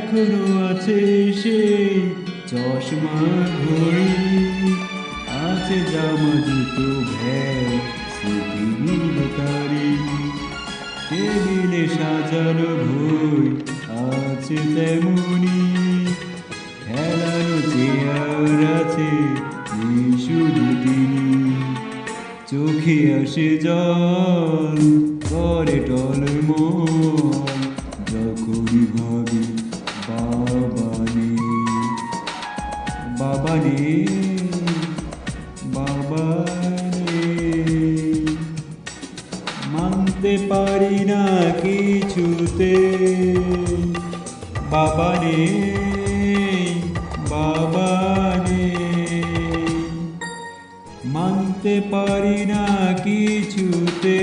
এখনো আছে সেই চশমা ঘড়ি, আছে জামা জুতো ব্যাগ স্মৃতিগুলো তারি, টেবিলে সাজানো বই আছে তেমনি, খেলানো চেয়ার আছে নেই শুধু তিনি, চোখে আসে জল করে টলমল, যখনই ভাবি বাবা নেই, বাবা নেই, বাবা নেই। মানতে পারি না কিছুতে বাবা নেই, বাবা নেই। মানতে পারি না কিছুতে।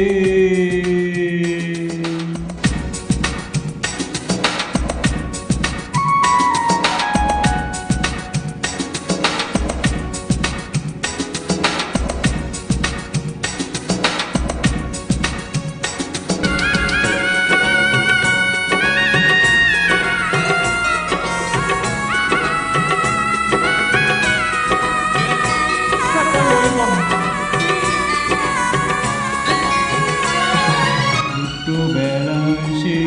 ছোটবেলায় সে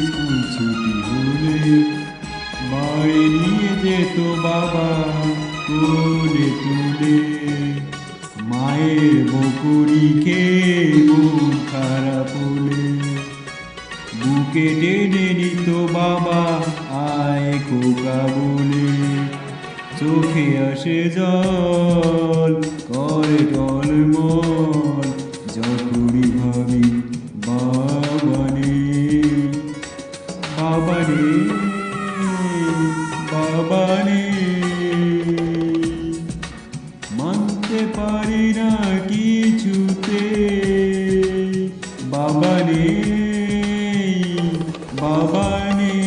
স্কুল ছুটি হলে বাড়ি নিয়ে যেত বাবা কোলে তুলে, মায়ের বকুনি খেয়ে মন খারাপ হলে বুকে টেনে নিত বাবা আয় খোকা বলে, চোখে আসে জল করে টলমল, যখনই ভাবি বাবা নেই, বাবা নেই, বাবা নেই। মানতে পারি না কিছুতে বাবা নেই, বাবা নেই।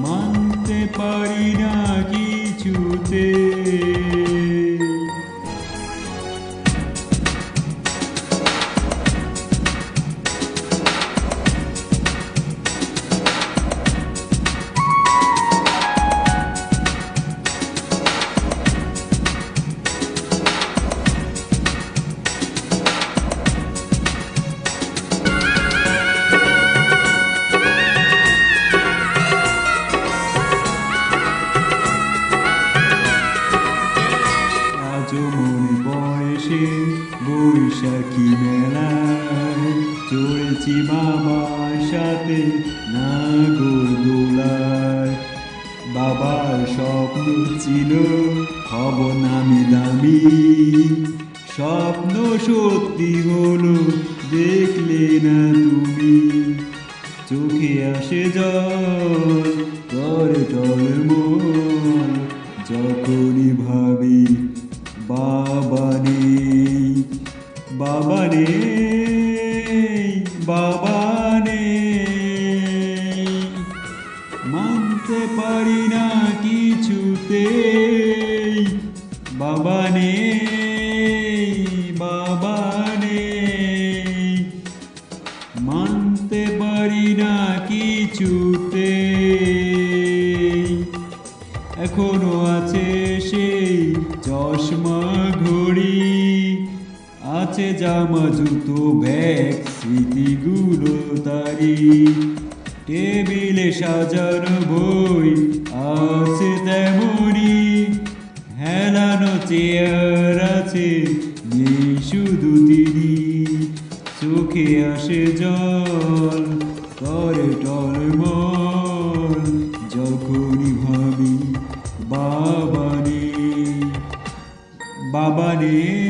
মানতে পারি না কিছুতে। মনে পড়ে সে বৈশাখী মেলায়, চড়েছি বাবার সাথে নাগরদোলায়, বাবার স্বপ্ন ছিল হব নামি দামি, স্বপ্ন সত্যি হলো দেখলে না তুমি, চোখে আসে জল করে টলমল, যখনই ভাবি বাবা নেই, বাবা নেই, বাবা নেই। মানতে পারি না কিছুতে বাবা নেই, বাবা নেই। মানতে পারি না কিছুতে। এখনো আছে সেই চশমা ঘড়ি, আছে জামা জুতো ব্যাগ স্মৃতিগুলো তারি, টেবিলে সাজানো বই আছে তেমনি, হেলানো চেয়ার আছে নেই শুধু তিনি, চোখে আসে জল করে টলমল, যখনই ভাবি বাবা নেই, বাবা নেই।